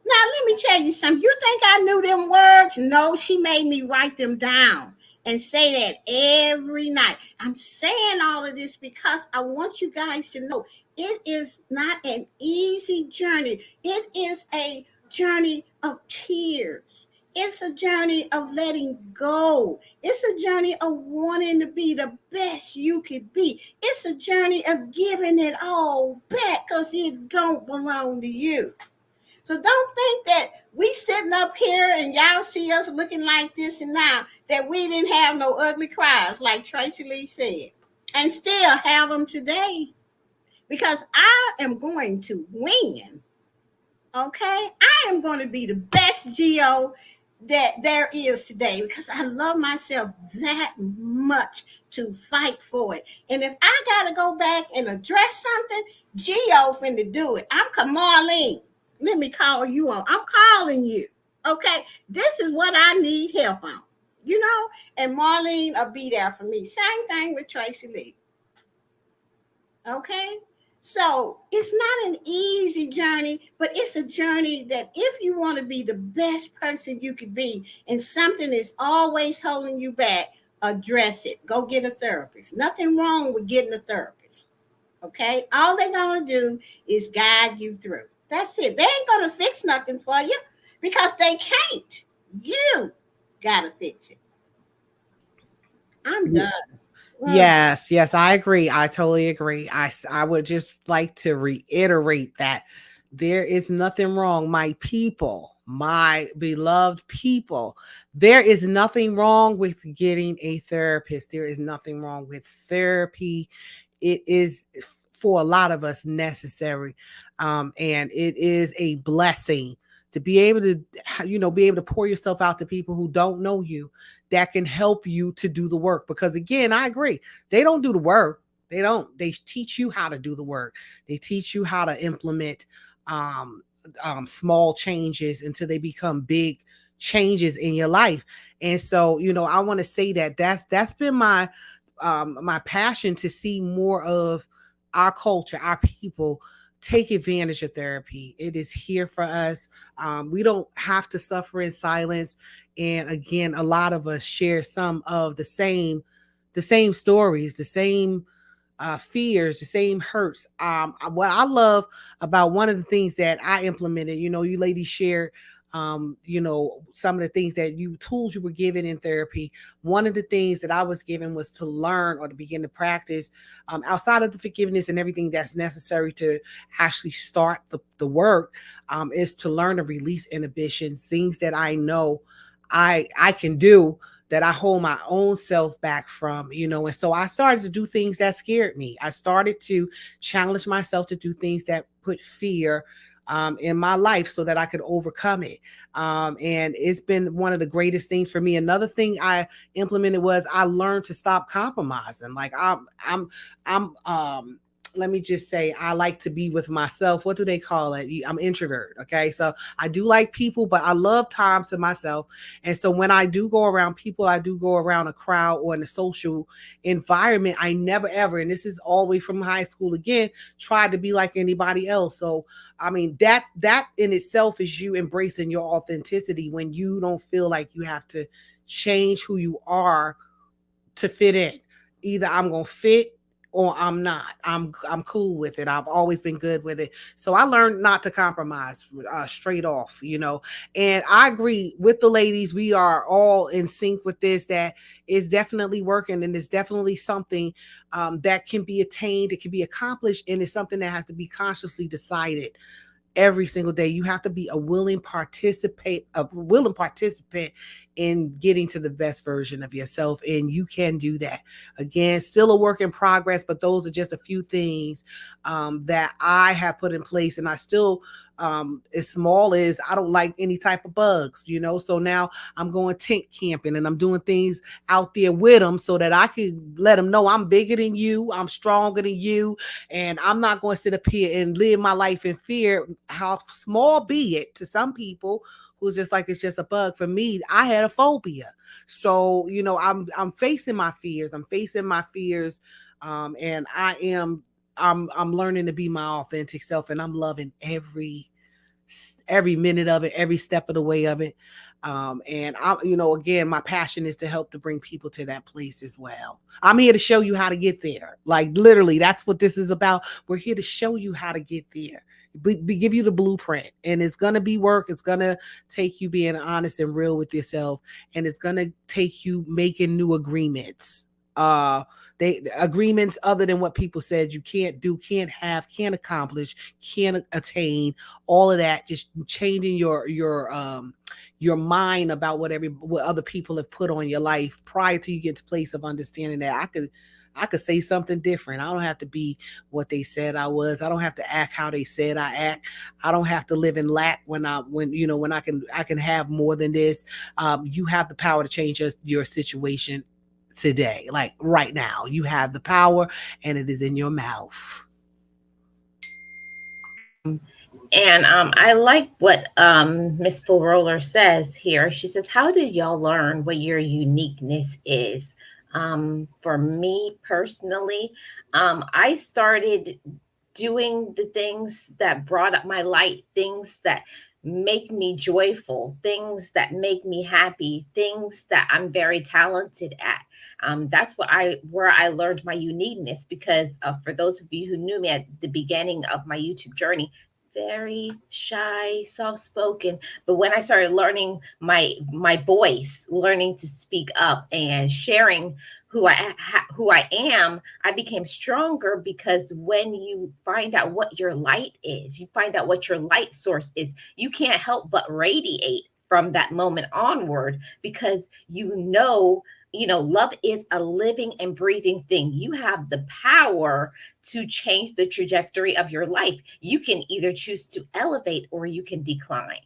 Now, let me tell you something. You think I knew them words? No, she made me write them down and say that every night. I'm saying all of this because I want you guys to know it is not an easy journey. It is a journey of tears. It's a journey of letting go. It's a journey of wanting to be the best you could be. It's a journey of giving it all back because it don't belong to you. So don't think that we sitting up here and y'all see us looking like this and now that we didn't have no ugly cries, like Tracy Lee said, and still have them today. Because I am going to win. Okay? I am going to be the best Geo that there is today because I love myself that much to fight for it. And if I got to go back and address something, Geo finna do it. I'm Marlene. Let me call you on. I'm calling you. Okay? This is what I need help on. And Marlene will be there for me. Same thing with Tracy Lee. Okay? So it's not an easy journey, but it's a journey that if you want to be the best person you could be and something is always holding you back, address it. Go get a therapist. Nothing wrong with getting a therapist. Okay? All they're going to do is guide you through. That's it. They ain't going to fix nothing for you because they can't. You got to fix it. I'm done. Yes, I agree. I totally agree. I would just like to reiterate that there is nothing wrong, my people, my beloved people. There is nothing wrong with getting a therapist. There is nothing wrong with therapy. It is for a lot of us necessary, and it is a blessing to be able to, be able to pour yourself out to people who don't know you, that can help you to do the work. Because again, I agree, they don't do the work. They teach you how to do the work. They teach you how to implement um, small changes until they become big changes in your life. And so, I want to say that that's been my passion, to see more of our culture, our people take advantage of therapy. It is here for us. We don't have to suffer in silence. And again, a lot of us share some of the same stories, the same fears, the same hurts. What I love about one of the things that I implemented, you ladies shared, some of the things that tools you were given in therapy. One of the things that I was given was to learn or to begin to practice, outside of the forgiveness and everything that's necessary to actually start the work, is to learn to release inhibitions, things that I know I can do that I hold my own self back from, and so I started to do things that scared me. I started to challenge myself to do things that put fear in my life so that I could overcome it. And it's been one of the greatest things for me. Another thing I implemented was I learned to stop compromising. Like I'm let me just say, I like to be with myself. What do they call it? I'm introvert. Okay. So I do like people, but I love time to myself. And so when I do go around people, I do go around a crowd or in a social environment. I never ever, and this is all the way from high school again, tried to be like anybody else. So I mean, that in itself is you embracing your authenticity when you don't feel like you have to change who you are to fit in. Either I'm gonna fit or I'm not. I'm cool with it. I've always been good with it. So I learned not to compromise straight off, you know. And I agree with the ladies. We are all in sync with this. That is definitely working, and it's definitely something that can be attained. It can be accomplished, and it's something that has to be consciously decided every single day. You have to be a willing participant in getting to the best version of yourself, and you can do that. Again, still a work in progress, but those are just a few things that I have put in place, and I still as small as I don't like any type of bugs, you know. So now I'm going tent camping and I'm doing things out there with them so that I can let them know I'm bigger than you, I'm stronger than you, and I'm not going to sit up here and live my life in fear, how small be it to some people who's just like it's just a bug. For me, I had a phobia. So, you know, I'm facing my fears. I'm facing my fears. And I'm learning to be my authentic self, and I'm loving every minute of it, every step of the way of it. And I, you know, again, my passion is to help to bring people to that place as well. I'm here to show you how to get there. Like literally, that's what this is about. We're here to show you how to get there. Give you the blueprint, and it's gonna be work. It's gonna take you being honest and real with yourself, and it's gonna take you making new agreements. They agreements other than what people said you can't do, can't have, can't accomplish, can't attain. All of that, just changing your mind about what other people have put on your life prior to you get to place of understanding that I could say something different. I don't have to be what they said I was. I don't have to act how they said I act. I don't have to live in lack when I can have more than this. You have the power to change your situation today, like right now. You have the power, and it is in your mouth. And I like what Miss Full Roller says here. She says, "How did y'all learn what your uniqueness is?" For me personally, I started doing the things that brought up my light, things that make me joyful, things that make me happy, things that I'm very talented at. That's what I where I learned my uniqueness, because for those of you who knew me at the beginning of my YouTube journey, very shy, soft spoken. But when I started learning my voice, learning to speak up and sharing who I am, I became stronger, because when you find out what your light is, you find out what your light source is, you can't help but radiate from that moment onward, because love is a living and breathing thing. You have the power to change the trajectory of your life. You can either choose to elevate or you can decline.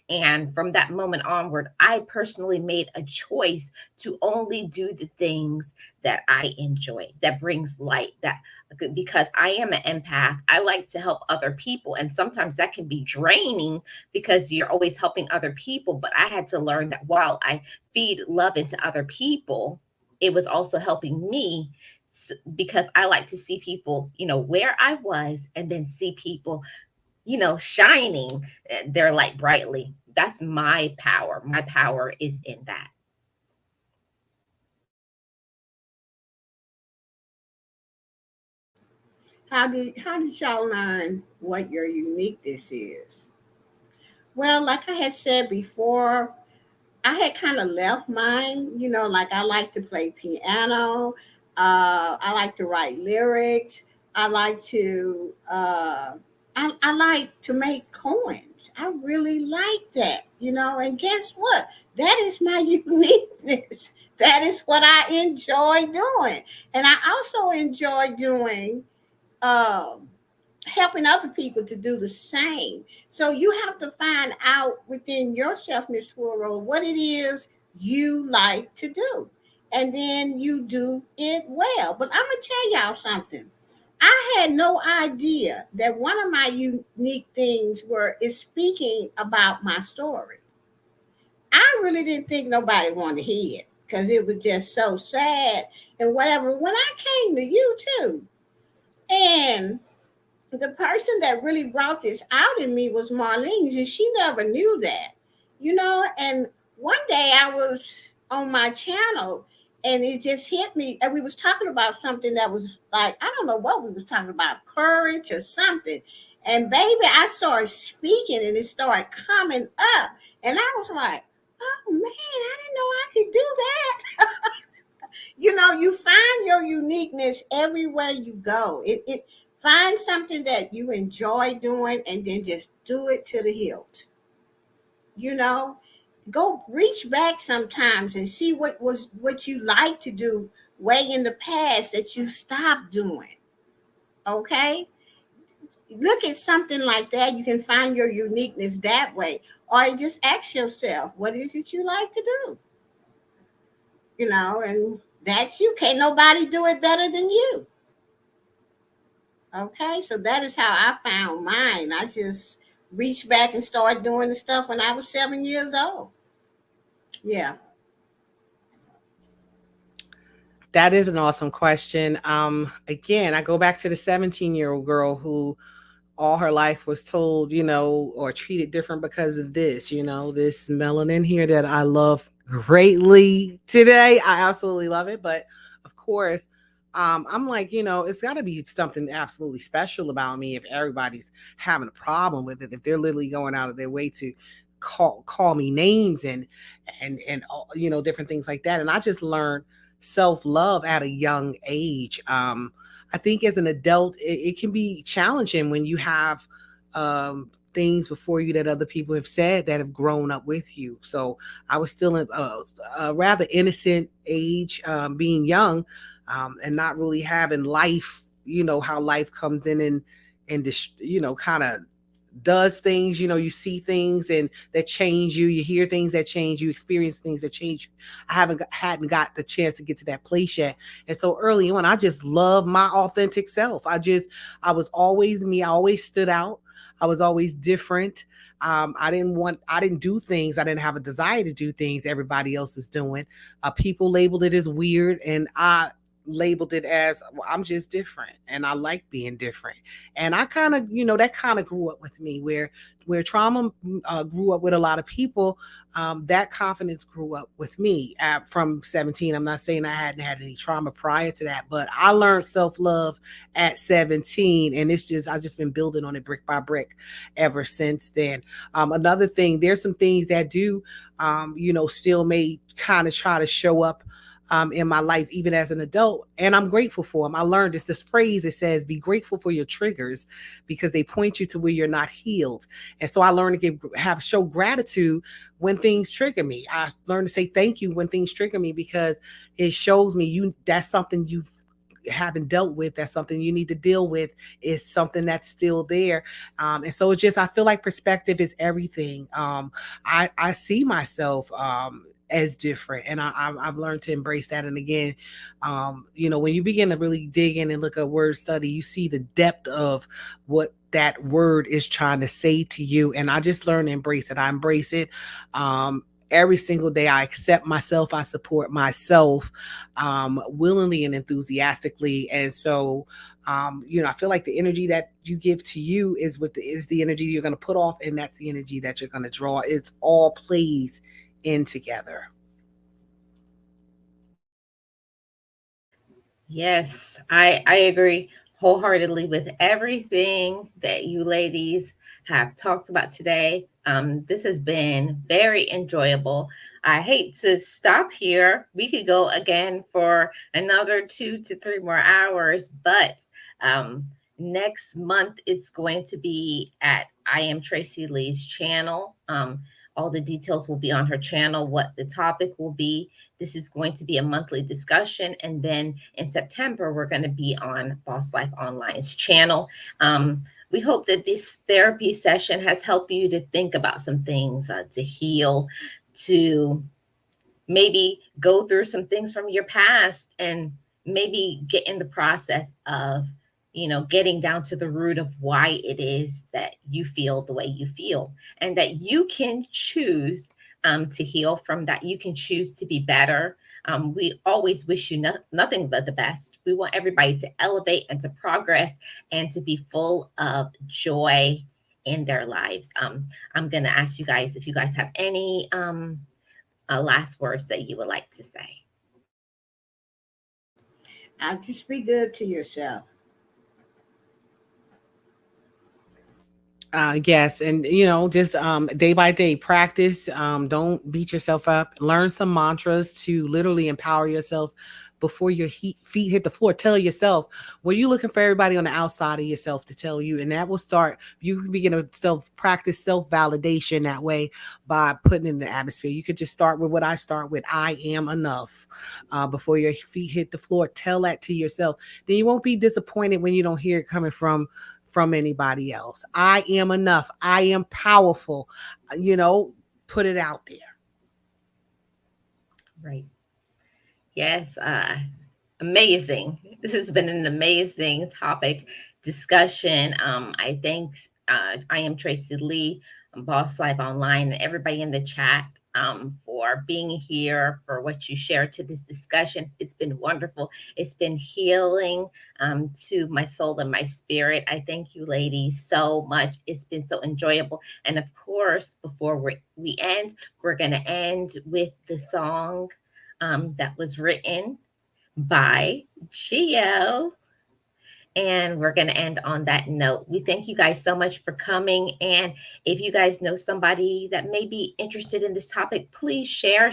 And from that moment onward, I personally made a choice to only do the things that I enjoy, that brings light, that because I am an empath, I like to help other people. And sometimes that can be draining because you're always helping other people. But I had to learn that while I feed love into other people, it was also helping me, because I like to see people, where I was, and then see people, shining their light brightly. That's my power. My power is in that. How did y'all learn what your uniqueness is? Well, like I had said before, I had kind of left mine. Like I like to play piano. I like to write lyrics. I like to I like to make coins. I really like that. And guess what? That is my uniqueness. That is what I enjoy doing. And I also enjoy doing um, helping other people to do the same. So you have to find out within yourself, Miss Furo, what it is you like to do. And then you do it well. But I'm going to tell y'all something. I had no idea that one of my unique things is speaking about my story. I really didn't think nobody wanted to hear it because it was just so sad and whatever. When I came to you too, and the person that really brought this out in me was Marlene, and she never knew that, And one day I was on my channel, and it just hit me, and we was talking about something that was like, I don't know what we was talking about, courage or something. And baby, I started speaking, and it started coming up, and I was like, oh man, I didn't know I could do that. You find your uniqueness everywhere you go. It find something that you enjoy doing and then just do it to the hilt. You know, go reach back sometimes and see what you like to do way in the past that you stopped doing. Okay? Look at something like that. You can find your uniqueness that way. Or just ask yourself, what is it you like to do? And that's you. Can't nobody do it better than you. Okay, so that is how I found mine. I just reached back and started doing the stuff when I was 7 years old. Yeah. That is an awesome question. Again, I go back to the 17-year-old girl who all her life was told, or treated different because of this, this melanin here that I love greatly today. I absolutely love it. But of course, I'm like, it's got to be something absolutely special about me if everybody's having a problem with it, if they're literally going out of their way to call me names and different things like that. And I just learned self-love at a young age. I think as an adult, it can be challenging when you have things before you that other people have said that have grown up with you. So I was still in a rather innocent age, being young, and not really having life. How life comes in and just kind of does things. You see things and that change you hear things that change you, experience things that change you. Hadn't got the chance to get to that place yet, and so early on I just love my authentic self. I was always me. I always stood out. I was always different. I didn't do things. I didn't have a desire to do things everybody else is doing. People labeled it as weird, and I labeled it as, well, I'm just different and I like being different. And I kind of, that kind of grew up with me where trauma grew up with a lot of people. That confidence grew up with me from 17. I'm not saying I hadn't had any trauma prior to that, but I learned self-love at 17, and I've just been building on it brick by brick ever since then. Another thing, there's some things that do, still may kind of try to show up in my life, even as an adult. And I'm grateful for them. I learned this phrase that says, be grateful for your triggers because they point you to where you're not healed. And so I learned to show gratitude when things trigger me. I learned to say thank you when things trigger me because it shows me that's something you haven't dealt with. That's something you need to deal with. Is something that's still there. And so I feel like perspective is everything. I see myself, as different, and I've learned to embrace that. And again, when you begin to really dig in and look at word study, you see the depth of what that word is trying to say to you. And I just learned to embrace it. I embrace it. Every single day I accept myself. I support myself, willingly and enthusiastically. And so, I feel like the energy that you give to you is the energy you're going to put off. And that's the energy that you're going to draw. It's all plays in together. Yes, I agree wholeheartedly with everything that you ladies have talked about today. This has been very enjoyable. I hate to stop here. We could go again for another 2 to 3 more hours, but um, next month it's going to be at I Am Tracy Lee's channel. All the details will be on her channel, what the topic will be. This is going to be a monthly discussion. And then in September, we're going to be on Boss Life Online's channel. We hope that this therapy session has helped you to think about some things, to heal, to maybe go through some things from your past, and maybe get in the process of, getting down to the root of why it is that you feel the way you feel, and that you can choose to heal from that. You can choose to be better. We always wish you nothing but the best. We want everybody to elevate and to progress and to be full of joy in their lives. I'm going to ask you guys if you guys have any last words that you would like to say. Just be good to yourself. Yes, and just day by day practice. Don't beat yourself up. Learn some mantras to literally empower yourself before your feet hit the floor. Tell yourself, well, you're looking for everybody on the outside of yourself to tell you, and that will start. You can begin to practice self validation that way by putting in the atmosphere. You could just start with what I start with: I am enough. Before your feet hit the floor, tell that to yourself. Then you won't be disappointed when you don't hear it coming from anybody else. I am enough. I am powerful. Put it out there. Right. Yes. Amazing. This has been an amazing topic discussion. I thank I am Tracy Lee, Boss Life Online, and everybody in the chat for being here, for what you shared to this discussion. It's been wonderful. It's been healing to my soul and my spirit. I thank you, ladies, so much. It's been so enjoyable. And of course, before we end, we're going to end with the song that was written by Gio. And we're going to end on that note. We thank you guys so much for coming. And if you guys know somebody that may be interested in this topic, please share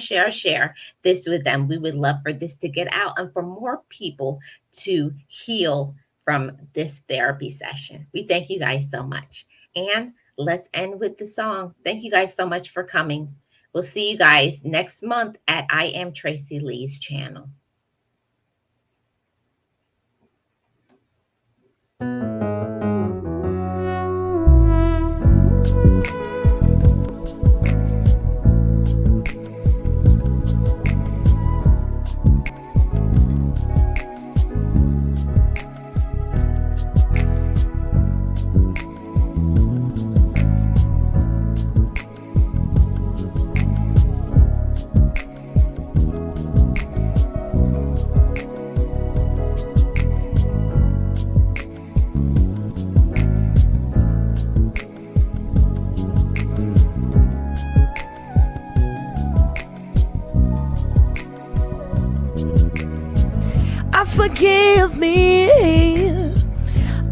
this with them. We would love for this to get out and for more people to heal from this therapy session. We thank you guys so much. And let's end with the song. Thank you guys so much for coming. We'll see you guys next month at I Am Tracy Lee's channel. Forgive me,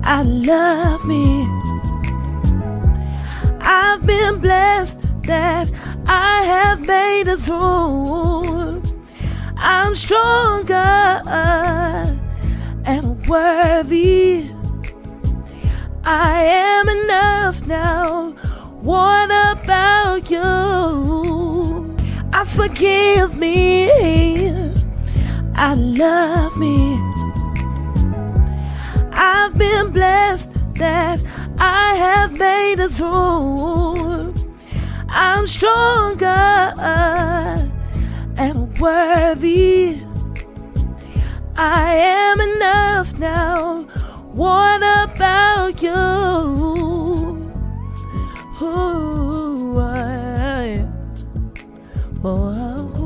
I love me. I've been blessed that I have made it through. I'm stronger and worthy. I am enough now. What about you? I forgive me, I love me. I've been blessed that I have made it through. I'm stronger and worthy. I am enough now. What about you? Ooh, oh.